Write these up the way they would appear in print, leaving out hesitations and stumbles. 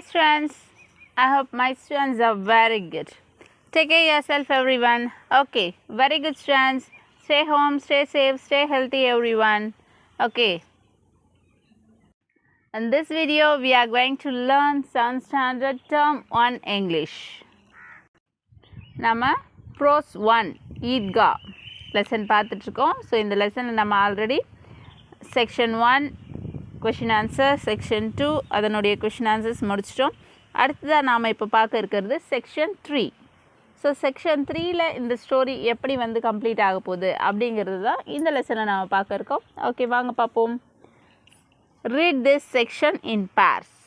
students. I hope my students are very good. Take care of yourself, everyone. Okay, very good students. Stay home, stay safe, stay healthy, everyone. Okay. In this video, we are going to learn some standard term on English. நம்ம prose 1 Idgah lesson பார்த்துட்டு இருக்கோம். So இந்த லெசனில் நம்ம already section 1 question answer, section 2 அதனுடைய question answers முடிச்சிட்டோம். அடுத்ததாக நாம் இப்போ பார்க்க இருக்கிறது செக்ஷன் 3. ஸோ செக்ஷன் 3ல் இந்த ஸ்டோரி எப்படி வந்து கம்ப்ளீட் ஆக போகுது அப்படிங்கிறது தான் இந்த லெசனில் நாம் பார்க்க இருக்கோம். ஓகே, வாங்க பார்ப்போம். Read this section in purse.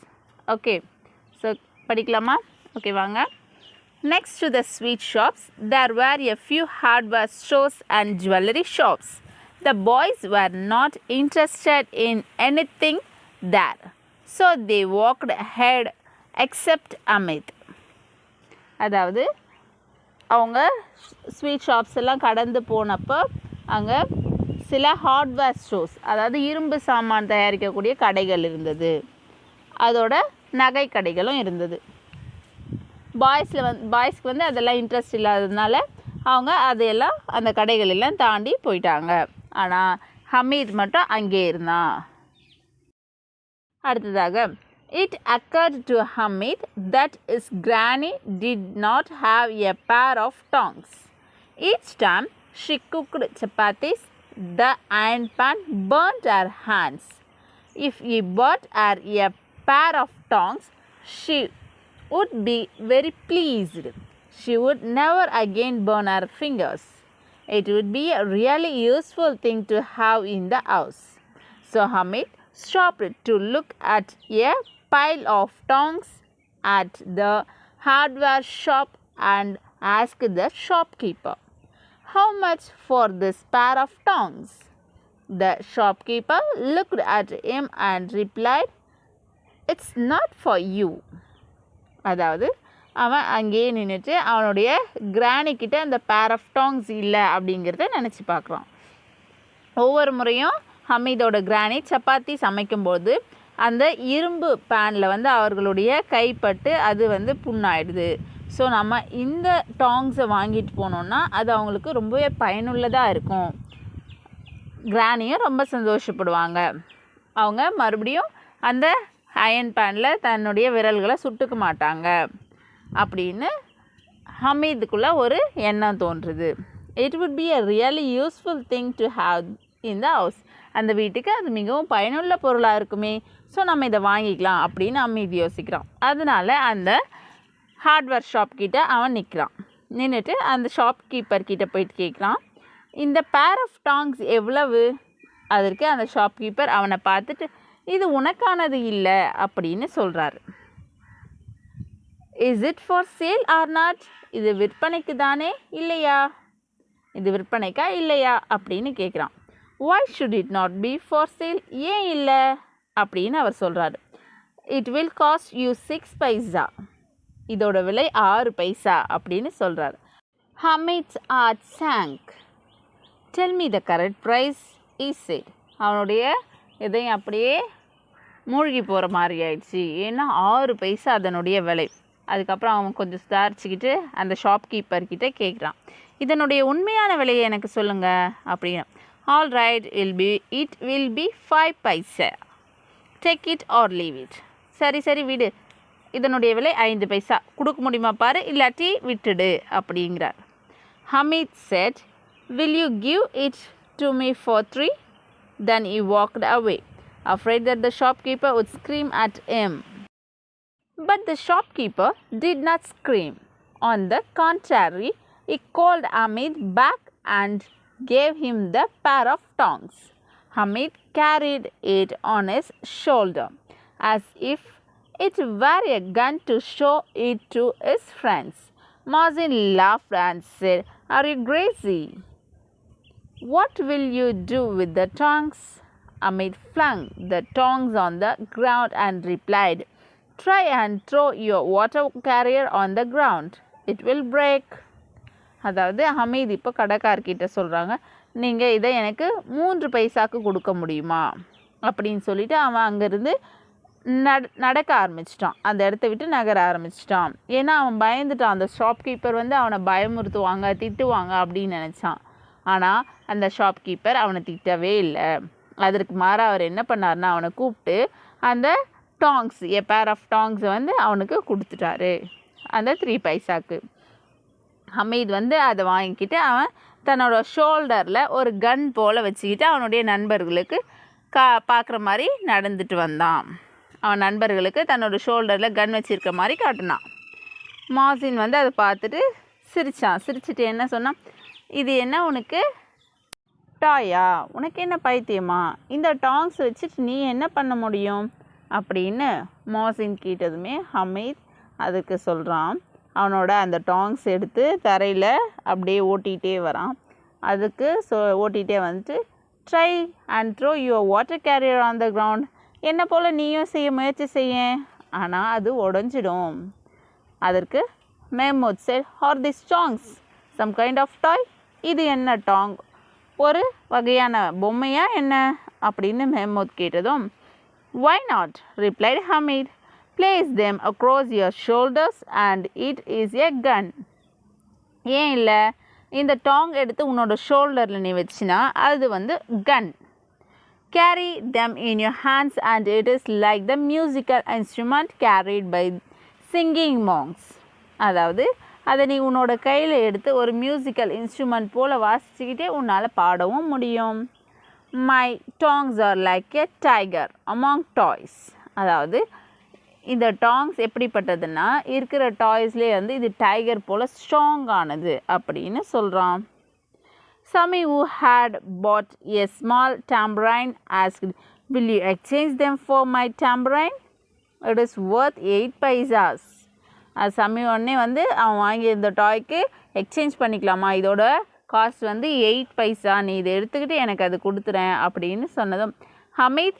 Okay, so படிக்கலாமா? ஓகே, வாங்க. Next to the sweet shops, there were a few hardware stores and jewelry shops. The boys were not interested in anything there, so they walked ahead except Amit. அதாவது அவங்க sweet shops எல்லாம் கடந்து போனப்போ அங்கே சில hardware stores, அதாவது இரும்பு சாமான் தயாரிக்கக்கூடிய கடைகள் இருந்தது, அதோட நகை கடைகளும் இருந்தது. பாய்ஸ்க்கு வந்து அதெல்லாம் இன்ட்ரெஸ்ட் இல்லாததுனால அவங்க அதையெல்லாம் அந்த கடைகள் எல்லாம் தாண்டி போயிட்டாங்க. ஆனால் ஹமீத் மட்டும் அங்கே இருந்தான். அடுத்ததாக, it occurred to Hamid that his granny did not have a pair of tongs. Each time she cooked chapatis, the iron pan burnt her hands. If he bought her a pair of tongs, she would be very pleased. She would never again burn her fingers. It would be a really useful thing to have in the house. So Hamid stopped to look at a pile of tongs at the hardware shop and asked the shopkeeper, "How much for this pair of tongs?" The shopkeeper looked at him and replied, "It's not for you." அதாவது அவன் அங்கேயே நின்றுட்டு அவனுடைய கிராணிக்கிட்ட அந்த pair of tongs இல்லை அப்படிங்கிறத நினச்சி பார்க்குறான். ஒவ்வொரு முறையும் ஹமீதோட கிராணி சப்பாத்தி சமைக்கும்போது அந்த இரும்பு பேனில் வந்து அவர்களுடைய கைப்பட்டு அது வந்து புண்ணாயிடுது. ஸோ நம்ம இந்த டாங்ஸை வாங்கிட்டு போனோன்னா அது அவங்களுக்கு ரொம்பவே பயனுள்ளதாக இருக்கும். கிராணியும் ரொம்ப சந்தோஷப்படுவாங்க. அவங்க மறுபடியும் அந்த அயன் பேனில் தன்னுடைய விரல்களை சுட்டுக்க மாட்டாங்க அப்படின்னு ஹமீதுக்குள்ளே ஒரு எண்ணம் தோன்றுது. It would be a really useful thing to have in the house. அந்த வீட்டுக்கு அது மிகவும் பயனுள்ள பொருளாக இருக்குமே, ஸோ நம்ம இதை வாங்கிக்கலாம் அப்படின்னு ஹமீது யோசிக்கிறான். அதனால அந்த ஹார்ட்வேர் ஷாப் கிட்ட அவன் நின்றுட்டு அந்த ஷாப் கீப்பர் கிட்ட போயிட்டு கேட்குறான், இந்த பேர் ஆஃப் டாங்ஸ் எவ்வளவு? அதற்கு அந்த ஷாப் கீப்பர் அவனை பார்த்துட்டு, இது உனக்கானது இல்லை அப்படின்னு சொல்கிறாரு. Is it for sale or not? இது விற்பனைக்கு தானே இல்லையா? இது விற்பனைக்கா இல்லையா அப்படின்னு கேட்குறான். Why should it not be for sale? ஏன் இல்லை அப்படின்னு அவர் சொல்கிறாரு. It will cost you 6 paisa. இதோட விலை 6 பைசா அப்படின்னு சொல்கிறாரு. Hamid's heart sank. Tell me the correct price he said. அவனுடைய இதையும் அப்படியே மூழ்கி போகிற மாதிரி ஆயிடுச்சு. ஏன்னா 6 பைசா அதனுடைய விலை. அதுக்கப்புறம் அவன் கொஞ்சம் சுதாரிச்சுக்கிட்டு அந்த ஷாப்கீப்பர்கிட்ட கேட்குறான், இதனுடைய உண்மையான விலையை எனக்கு சொல்லுங்கள் அப்படின்னு. All right, it will be 5 paisa. Take it or leave it. சரி விடு, இதனுடைய விலை 5 பைசா. கொடுக்க முடியுமா பாரு, இல்லாட்டி விட்டுடு அப்படிங்கிறார். Hamid said, will you give it to me for 3? Then he walked away, afraid that the shopkeeper would scream at him. But the shopkeeper did not scream. On the contrary, he called Hamid back and gave him the pair of tongs. Hamid carried it on his shoulder, as if it were a gun to show it to his friends. Mazin laughed and said, "Are you crazy? What will you do with the tongs?" Hamid flung the tongs on the ground and replied, "Try and throw your water carrier on the ground. It will break." அதாவது ஹமீத் இப்போ கடைக்கார்கிட்ட சொல்கிறாங்க, நீங்கள் இதை எனக்கு 3 பைசாவுக்கு கொடுக்க முடியுமா அப்படின்னு சொல்லிவிட்டு அவன் அங்கேருந்து நடக்க ஆரம்பிச்சிட்டான். அந்த இடத்த விட்டு நகர ஆரம்பிச்சிட்டான். ஏன்னா அவன் பயந்துட்டான். அந்த ஷாப்கீப்பர் வந்து அவனை பயமுறுத்துவாங்க, திட்டுவாங்க அப்படின்னு நினச்சான். ஆனால் அந்த ஷாப்கீப்பர் அவனை திட்டவே இல்லை. அதற்கு மாறாக அவர் என்ன பண்ணார்னா, அவனை கூப்பிட்டு அந்த டாங்ஸ், பேர் ஆஃப் டாங்ஸை வந்து அவனுக்கு கொடுத்துட்டாரு, அந்த 3 பைசாக்கு. ஹமீத் வந்து அதை வாங்கிக்கிட்டு அவன் தன்னோட ஷோல்டரில் ஒரு கன் போல் வச்சுக்கிட்டு அவனுடைய நண்பர்களுக்கு பார்க்குற மாதிரி நடந்துட்டு வந்தான். அவன் நண்பர்களுக்கு தன்னோட ஷோல்டரில் கன் வச்சுருக்க மாதிரி காட்டினான். மாசின் வந்து அதை பார்த்துட்டு சிரித்தான். சிரிச்சுட்டு என்ன சொன்னான், இது என்ன உனக்கு டாயா, உனக்கு என்ன பைத்தியமா, இந்த டாங்ஸ் வச்சுட்டு நீ என்ன பண்ண முடியும் அப்படின்னு மாசின் கேட்டதுமே ஹமீத் அதுக்கு சொல்கிறான். அவனோட அந்த டாங்ஸ் எடுத்து தரையில் அப்படியே ஓட்டிகிட்டே வரான். அதுக்கு ஓட்டிகிட்டே வந்துட்டு try and throw your water carrier on the ground, என்ன போல் நீயும் செய்ய முயற்சி செய்ய, ஆனால் அது உடஞ்சிடும். அதற்கு Mehmood said, are these tongs some kind of toy? இது என்ன டாங், ஒரு வகையான பொம்மையா என்ன அப்படின்னு மெஹமூத் கேட்டதும் why not, replied Hamid, place them across your shoulders and it is a gun. ஏன் இல்லை, இந்த டாங் எடுத்து உன்னோட ஷோல்டரில் நீ வச்சினா அது வந்து கன். Carry them in your hands and it is like the musical instrument carried by singing monks. அதாவது அதை நீ உன்னோட கையில் எடுத்து ஒரு மியூசிக்கல் இன்ஸ்ட்ருமெண்ட் போல் வாசிச்சுக்கிட்டே உன்னால் பாடவும் முடியும். My tongs are like a tiger among toys. அதாவது இந்த டாங்ஸ் எப்படிப்பட்டதுன்னா இருக்கிற டாய்ஸ்லேயே வந்து இது டைகர் போல் ஸ்ட்ராங்கானது அப்படின்னு சொல்கிறான். Sami, who had bought a small tambourine, asked, will you exchange them for my tambourine? It is worth 8 paisas. Sami உடனே வந்து அவன் வாங்கி இந்த டாய்க்கு எக்ஸ்சேஞ்ச் பண்ணிக்கலாமா, இதோட காஸ்ட் வந்து 8 பைசா, நீ இதை எடுத்துக்கிட்டு எனக்கு அது கொடுத்துறேன் அப்படின்னு சொன்னதும் ஹமீத்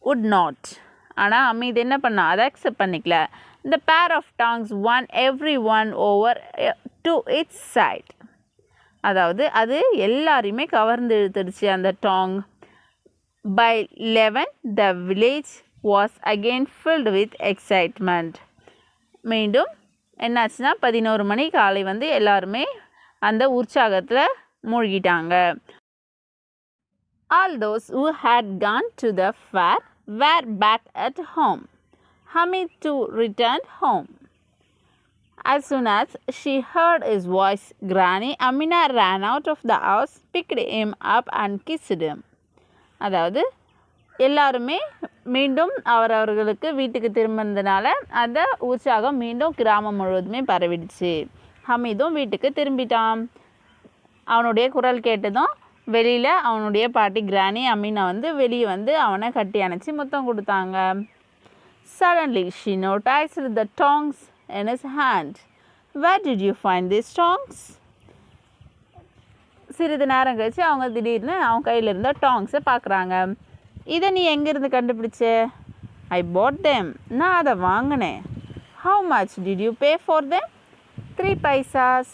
would not. ஆனால் ஹமீத் என்ன பண்ணா, அதை அக்செப்ட் பண்ணிக்கல. The pair of tongues won everyone over to its side. அதாவது அது எல்லாரையுமே கவர்ந்து இழுத்துடுச்சு அந்த Tang. By 11 the village was again filled with excitement. மீண்டும் என்னாச்சுன்னா 11 மணி காலை வந்து எல்லாருமே அந்த உற்சாகத்தில் மூழ்கிட்டாங்க. All those who had gone to the fair were back at home. Hamid too returned home. As soon as she heard his voice, Granny Amina ran out of the house, picked him up and kissed him. அதாவது எல்லாருமே மீண்டும் அவரவர்களுக்கு வீட்டுக்கு திரும்பினதுனால அந்த உற்சாகம் மீண்டும் கிராமம் முழுவதுமே பரவிடுச்சு. ஹமீதும் வீட்டுக்கு திரும்பிட்டான். அவனுடைய குரல் கேட்டதும் வெளியில் அவனுடைய பாட்டி கிரானி அமீனா வந்து வெளியே வந்து அவனை கட்டி அணைச்சி முத்தம் கொடுத்தாங்க. Suddenly she noticed the tongs in his hand. Where did you find these tongs? சிறிது நேரம் கழிச்சு அவங்க திடீர்னு அவன் கையில் இருந்த டாங்ஸை பார்க்குறாங்க. இதை நீ எங்கேருந்து கண்டுபிடிச்ச? I bought them. நான் அதை வாங்கினேன். How much did you pay for them? 3 paisas.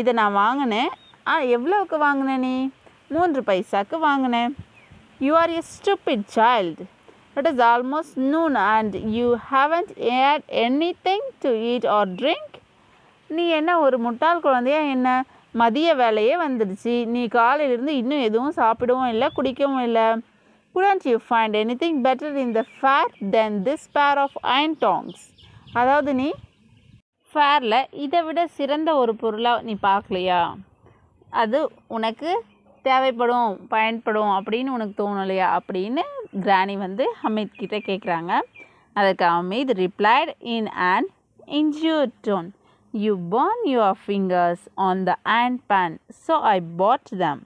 இதை நான் வாங்கினேன். எவ்வளோவுக்கு வாங்கினேன் நீ? 3 பைசாக்கு வாங்கினேன். You are a stupid child. It is almost noon and you haven't had anything to eat or drink. நீ என்ன ஒரு முட்டாள் குழந்தையா என்ன? மதிய வேலையே வந்துடுச்சு, நீ காலையிலிருந்து இன்னும் எதுவும் சாப்பிடவும் இல்லை குடிக்கவும் இல்லை. Couldn't you find anything better in the fair than this pair of iron tongs? அதாவது நீ ஃபேரில் இதை விட சிறந்த ஒரு பொருளாக நீ பார்க்கலையா? அது உனக்கு தேவைப்படும் பயன்படும் அப்படின்னு உனக்கு தோணலையா அப்படின்னு கிரானி வந்து ஹமீத் கிட்டே கேட்குறாங்க. அதுக்கு Hamid replied in an injured tone, You burn your fingers on the iron pan, so I bought them.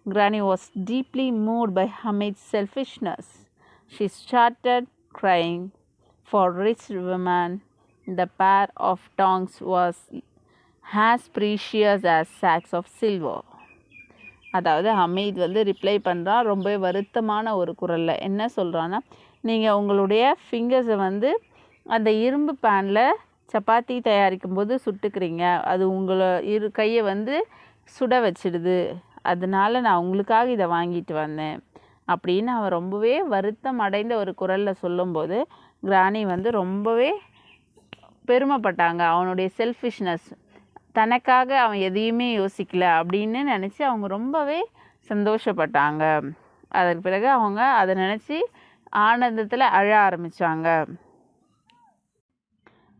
Granny was deeply moved by Hamid's selfishness. She started crying. For rich women, the pair of tongs was as precious as sacks of silver. அதாவது ஹமீத் வந்து reply பண்ணுறான் ரொம்ப வருத்தமான ஒரு குரலில். என்ன சொல்கிறான்னா, நீங்கள் உங்களுடைய ஃபிங்கர்ஸை வந்து அந்த இரும்பு பேனில் சப்பாத்தி தயாரிக்கும் போது சுட்டுக்கிறீங்க, அது உங்களை கையை வந்து சுட வச்சிடுது, அதனால நான் உங்களுக்காக இதை வாங்கிட்டு வந்தேன் அப்படின்னு அவன் ரொம்பவே வருத்தம் அடைந்த ஒரு குரலில் சொல்லும்போது கிராணி வந்து ரொம்பவே பெருமைப்பட்டாங்க. அவனுடைய செல்ஃபிஷ்னஸ், தனக்காக அவன் எதையுமே யோசிக்கல அப்படின்னு நினச்சி அவங்க ரொம்பவே சந்தோஷப்பட்டாங்க. அதற்கு பிறகு அவங்க அதை நினச்சி ஆனந்தத்தில் அழ ஆரம்பித்தாங்க.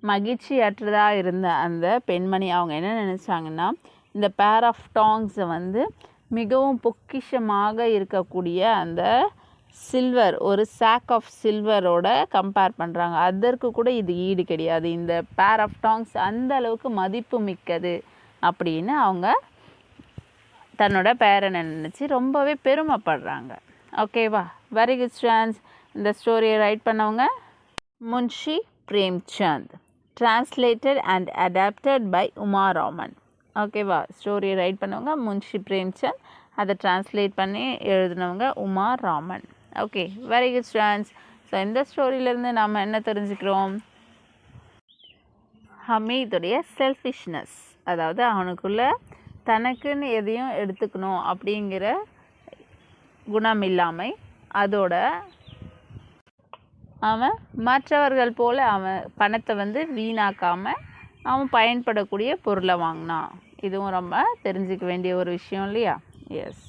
மகிழ்ச்சியற்றதாக இருந்த அந்த பெண்மணி அவங்க என்ன நினச்சாங்கன்னா, இந்த பேர் ஆஃப் டாங்ஸை வந்து மிகவும் பொக்கிஷமாக இருக்கக்கூடிய அந்த சில்வர், ஒரு சாக் ஆஃப் சில்வரோட கம்பேர் பண்ணுறாங்க. அதற்கு கூட இது ஈடு கிடையாது, இந்த பேர் ஆஃப் டாங்ஸ் அந்த அளவுக்கு மதிப்பு மிக்கது அப்படின்னு அவங்க தன்னோட பேரனை நினச்சி ரொம்பவே பெருமைப்படுறாங்க. ஓகேவா? Very good students. இந்த ஸ்டோரியை ரைட் பண்ணவங்க Munshi Premchand, translated and adapted by Uma Raman. ஓகேவா? ஸ்டோரியை ரைட் பண்ணவங்க முன்ஷி பிரேம்சந்த், அதை டிரான்ஸ்லேட் பண்ணி எழுதினவங்க Uma Raman. Okay, very good students. So இந்த ஸ்டோரியிலேருந்து நாம் என்ன தெரிஞ்சுக்கிறோம்? ஹமீதுடைய செல்ஃபிஷ்னஸ், அதாவது அவனுக்குள்ள தனக்குன்னு எதையும் எடுத்துக்கணும் அப்படிங்கிற குணம் இல்லாமல், அதோட அவன் மற்றவர்கள் போல் அவன் பணத்தை வந்து வீணாக்காமல் அவன் பயன்படக்கூடிய பொருளை வாங்கினான். இதுவும் ரொம்ப தெரிஞ்சிக்க வேண்டிய ஒரு விஷயம் இல்லையா? Yes.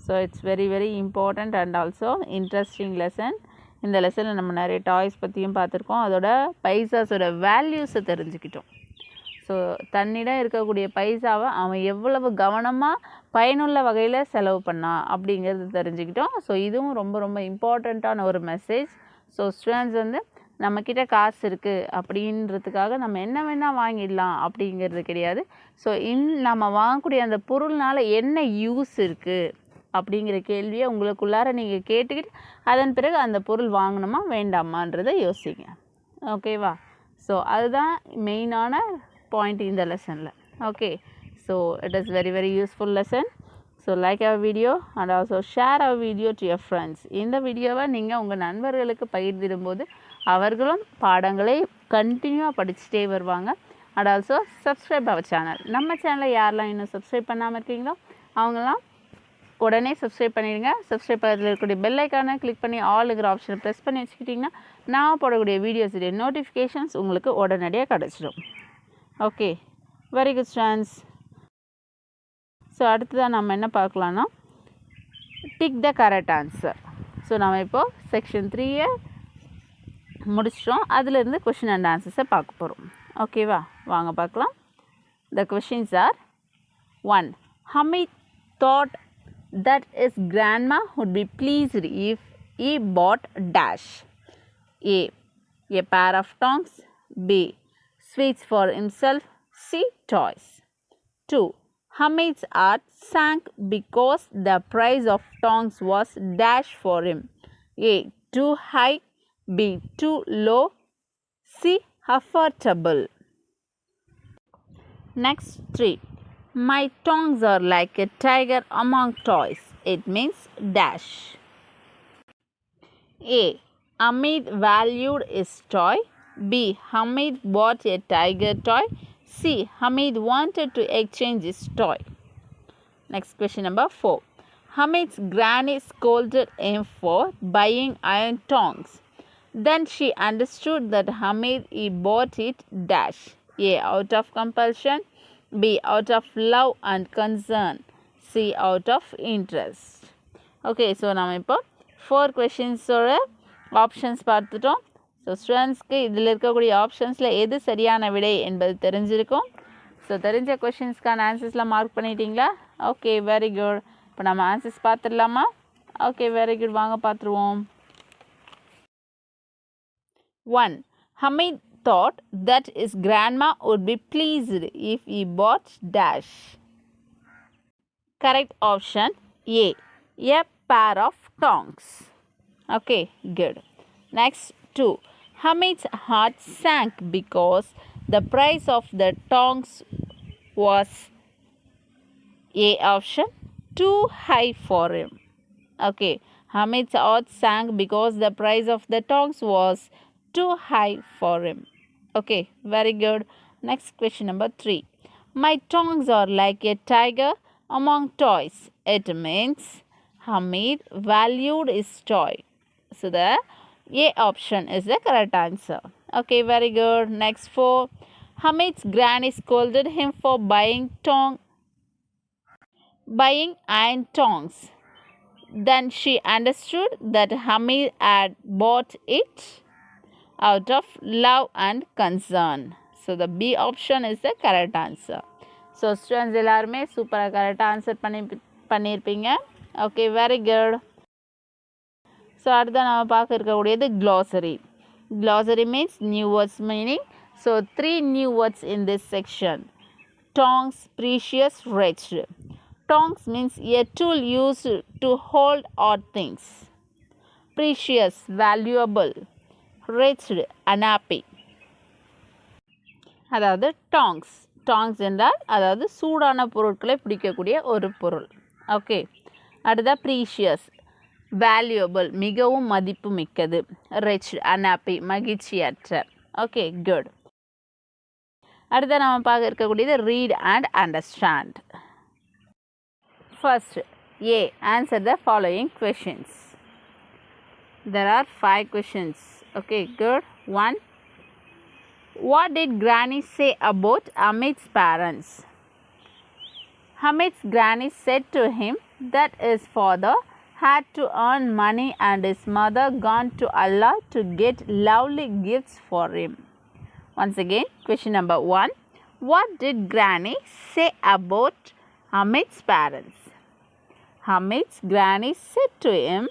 So it's very very important and also interesting lesson. இந்த லெசனில் நம்ம நிறைய டாய்ஸ் பற்றியும் பார்த்துருக்கோம், அதோட பைசாஸோட வேல்யூஸை தெரிஞ்சுக்கிட்டோம். ஸோ தன்னிடம் இருக்கக்கூடிய பைசாவை அவன் எவ்வளவு கவனமாக பயனுள்ள வகையில் செலவு பண்ணான் அப்படிங்கிறது தெரிஞ்சுக்கிட்டோம். ஸோ இதுவும் ரொம்ப ரொம்ப இம்பார்ட்டண்ட்டான ஒரு மெசேஜ். ஸோ ஸ்டூடெண்ட்ஸ் வந்து நம்மக்கிட்ட காசு இருக்குது அப்படின்றதுக்காக நம்ம என்ன வேணால் வாங்கிடலாம் அப்படிங்கிறது கிடையாது. ஸோ நம்ம வாங்கக்கூடிய அந்த பொருள்னால் என்ன யூஸ் இருக்குது அப்படிங்கிற கேள்வியை உங்களுக்குள்ளார நீங்கள் கேட்டுக்கிட்டு அதன் பிறகு அந்த பொருள் வாங்கணுமா வேண்டாமான்றதை யோசிங்க. ஓகேவா? ஸோ அதுதான் மெயினான பாயிண்ட் இந்த லெசனில். Okay, so it is very very useful lesson. So like our video and also share our video to your friends. இந்த வீடியோவை நீங்கள் உங்கள் நண்பர்களுக்கு பகிர்ந்திடும்போது அவர்களும் பாடங்களை கண்டினியூவாக படிச்சுட்டே வருவாங்க. And also subscribe our channel. நம்ம சேனலை யாரெல்லாம் இன்னும் சப்ஸ்கிரைப் பண்ணாமல் இருக்கீங்களோ அவங்களாம் உடனே சப்ஸ்கிரைப் பண்ணிடுங்க. சப்ஸ்கிரைப் பக்கத்தில் இருக்கக்கூடிய பெல் ஐக்கானை கிளிக் பண்ணி ஆளுங்கிற ஆப்ஷனை ப்ரெஸ் பண்ணி வச்சுக்கிட்டிங்கன்னா நான் போடக்கூடிய வீடியோஸுடைய நோட்டிஃபிகேஷன்ஸ் உங்களுக்கு உடனடியாக கிடச்சிடும். Okay, very good students. So அடுத்ததாக நம்ம என்ன பார்க்கலான்னா tick the correct answer. So நம்ம இப்போது செக்ஷன் 3 முடிச்சிட்டோம். அதிலிருந்து கொஷின் அண்ட் ஆன்சர்ஸை பார்க்க போகிறோம். ஓகேவா? வாங்க பார்க்கலாம். The questions are: 1. Hamid thought that his grandma would be pleased if he bought dash. A. A pair of tongs. B. Sweets for himself. C. Toys. 2. Hamid's heart sank because the price of tongs was dash for him. A. Too high. B. Too low. C. Affordable. Next 3. My tongs are like a tiger among toys. It means dash. A. Hamid valued his toy. B. Hamid bought a tiger toy. C. Hamid wanted to exchange his toy. Next question number 4. Hamid's granny scolded him for buying iron tongs. Then she understood that Hamid he bought it dash. A. Out of compulsion. B. Out of love and concern. C. Out of interest. Okay, so நம்ம இப்போ 4 questionஸோட options பார்த்துட்டோம். So ஸ்டூடெண்ட்ஸ்க்கு இதில் இருக்கக்கூடிய ஆப்ஷன்ஸில் எது சரியான விடை என்பது தெரிஞ்சிருக்கும். ஸோ தெரிஞ்ச கொஷின்ஸ்க்கான ஆன்சர்ஸ்லாம் மார்க் பண்ணிட்டீங்களா? Okay, very good. இப்போ நம்ம ஆன்சர்ஸ் பார்த்துடலாமா? Okay, very good. வாங்க பார்த்துருவோம். 1. Hamid thought that his grandma would be pleased if he bought dash. Correct option A. A pair of tongs. Okay, good. Next 2. Hamid's heart sank because the price of the tongs was A option too high for him. Okay, Hamid's heart sank because the price of the tongs was too high for him. Okay, very good. Next question number 3. My tongs are like a tiger among toys. It means Hamid valued his toy. So the A option is the correct answer. Okay, very good. Next 4. Hamid's granny scolded him for buying iron tongs. Then she understood that Hamid had bought it out of love and concern. So the B option is the correct answer. So students எல்லாருமே சூப்பராக கரெக்டாக answer பண்ணியிருப்பீங்க. Okay, very good. So அடுத்த நம்ம பார்க்க இருக்கக்கூடியது glossary. Glossary means new words meaning. So 3 new words in this section. Tongs, precious, wretched. Tongs means a tool used to hold odd things. Precious, valuable. Wretched, unhappy. அதாவது tongs என்றால் அதாவது சூடான பொருட்களை பிடிக்கக்கூடிய ஒரு பொருள். ஓகே, அடுத்த ப்ரீஷியஸ், வேல்யூபிள், மிகவும் மதிப்பு மிக்கது. ரிச், அன்ஹாப்பி, மகிழ்ச்சியற்ற. Okay, good. அடுத்த நம்ம பார்க்க இருக்கக்கூடியது read and understand. First A. Answer the following questions. There are 5 questions. Okay, good. 1. What did Granny say about Hamid's parents? Hamid's granny said to him that his father had to earn money and his mother gone to Allah to get lovely gifts for him. Once again, question number 1. What did Granny say about Hamid's parents? Hamid's granny said to him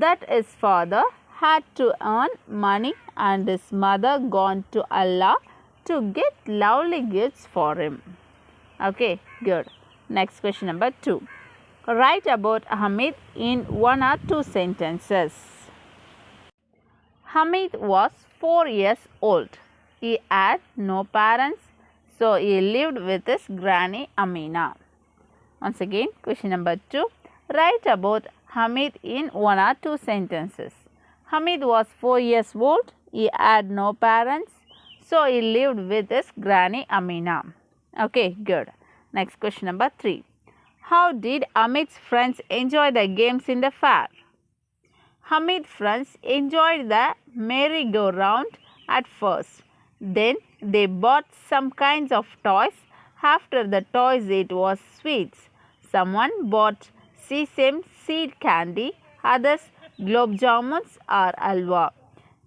that his father had to earn money and his mother gone to Allah to get lovely gifts for him. Okay, good. Next question number 2. Write about Hamid in 1 or 2 sentences. Hamid was 4 years old. He had no parents, so he lived with his granny Amina. Once again, question number 2. Write about Hamid in 1 or 2 sentences. Hamid was 4 years old. He had no parents, so he lived with his granny Amina. Okay, good. Next question number 3. How did Hamid's friends enjoy the games in the fair? Hamid's friends enjoyed the merry-go-round at first. Then they bought some kinds of toys. After the toys, it was sweets. Someone bought sesame seed candy, others gulab jamuns or alwa.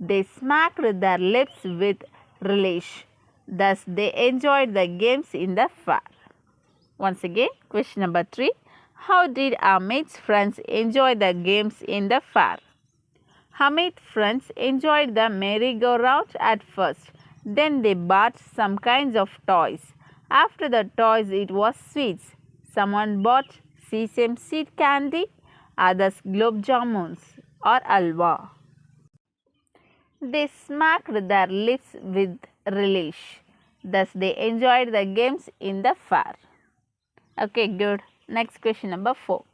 They smacked their lips with relish. Thus, they enjoyed the games in the fair. Once again, question number 3. How did Hamid's friends enjoy the games in the fair? Hamid's friends enjoyed the merry-go-round at first. Then they bought some kinds of toys. After the toys, it was sweets. Someone bought sesame seed candy, others gulab jamuns or alwa. They smacked their lips with relish. Thus, they enjoyed the games in the fair. Okay, good. Next question number 4.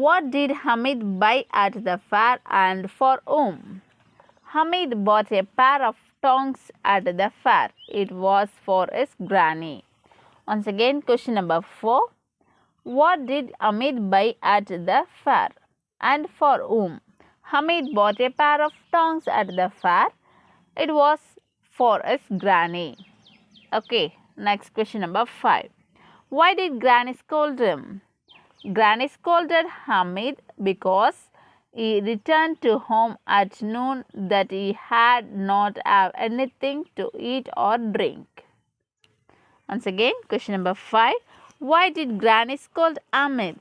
What did Hamid buy at the fair and for whom? Hamid bought a pair of tongs at the fair. It was for his granny. Once again, question number 4. What did Hamid buy at the fair and for whom? Hamid bought a pair of tongs at the fair. It was for his granny. Okay, next question number 5. Why did Granny scold him? Granny scolded Hamid because he returned to home at noon that he had not have anything to eat or drink. Once again, question number 5. Why did Granny scold Hamid?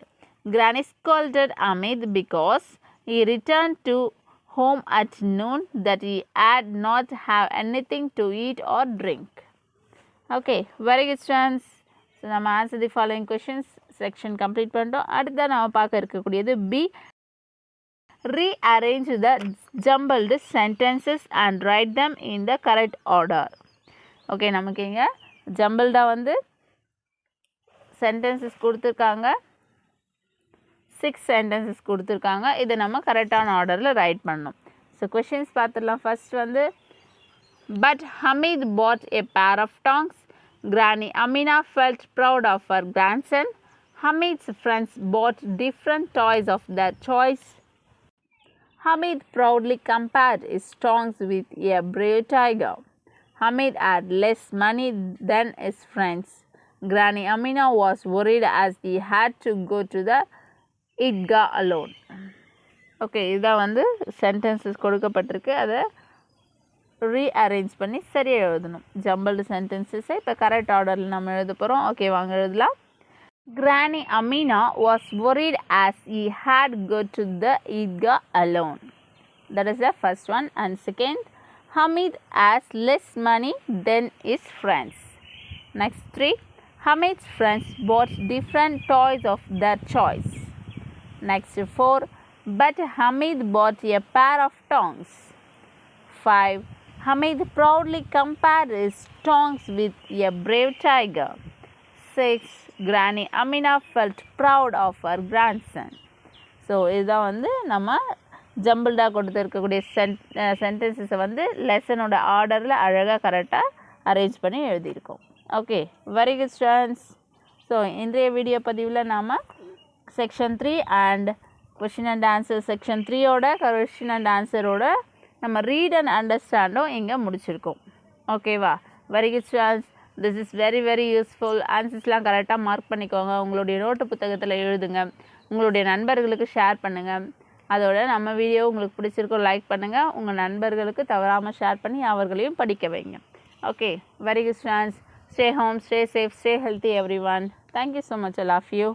Granny scolded Hamid because he returned to home at noon that he had not have anything to eat or drink. Okay, very good students. So, we answer the following questions. Section complete பண்ணிட்டோம். அடுத்த நாம பார்க்க இருக்கக்கூடியது B. Rearrange the jumbled sentences and write them in the correct order. Okay, நமக்கு இங்க ஜம்பிள்டா வந்து sentences கொடுத்திருக்காங்க. 6 sentences கொடுத்திருக்காங்க. இதை நம்ம கரெக்டான ஆர்டரில் ரைட் பண்ணணும். ஸோ கொஷின்ஸ் பார்த்துடலாம். ஃபர்ஸ்ட் வந்து But Hamid bought a pair of tongs. Granny Amina felt proud of her grandson. Hamid's friends bought different toys of their choice. Hamid proudly compared his tongs with a brave tiger. Hamid had less money than his friends. Granny Amina was worried as he had to go to the Idgah alone. Okay, இதான் வந்து sentences கொடுக்கப்பட்டிருக்கு. அதை rearrange பண்ணி சரியாக எழுதணும். Jumbled சென்டென்சஸை இப்போ correct ஆர்டரில் நம்ம எழுத போகிறோம். ஓகே, வாங்க எழுதலாம். Granny Amina was worried as he had go to the Idgah alone. That is the first one. And second, Hamid has less money than his friends. Next three, Hamid's friends bought different toys of their choice. Next four, but Hamid bought a pair of tongs. 5. Hamid proudly compared his tongs with a brave tiger. 6. Granny Amina felt proud of her grandson. So இதுதான் வந்து நம்ம ஜம்பிள்டாக கொடுத்துருக்கக்கூடிய சென்டென்சஸை வந்து லெசனோட ஆர்டரில் அழகாக கரெக்டாக arrange பண்ணி எழுதியிருக்கோம். Okay, very good students. So இன்றைய வீடியோ பதிவில் நாம் section 3 and question and answer section 3யோட கொஷின் அண்ட் ஆன்சரோட நம்ம ரீட் அண்ட் அண்டர்ஸ்டாண்டும் இங்கே முடிச்சிருக்கோம். ஓகேவா? Very good students. This is very very useful. ஆன்சர்ஸ்லாம் கரெக்டாக மார்க் பண்ணிக்கோங்க. உங்களுடைய நோட்டு புத்தகத்தில் எழுதுங்க. உங்களுடைய நண்பர்களுக்கு ஷேர் பண்ணுங்கள். அதோட நம்ம வீடியோ உங்களுக்கு பிடிச்சிருக்கோம் லைக் பண்ணுங்கள். உங்கள் நண்பர்களுக்கு தவறாமல் ஷேர் பண்ணி அவர்களையும் படிக்க வைங்க. Okay, very good students. Stay home, stay safe, stay healthy every one. Thank you so much. I love you.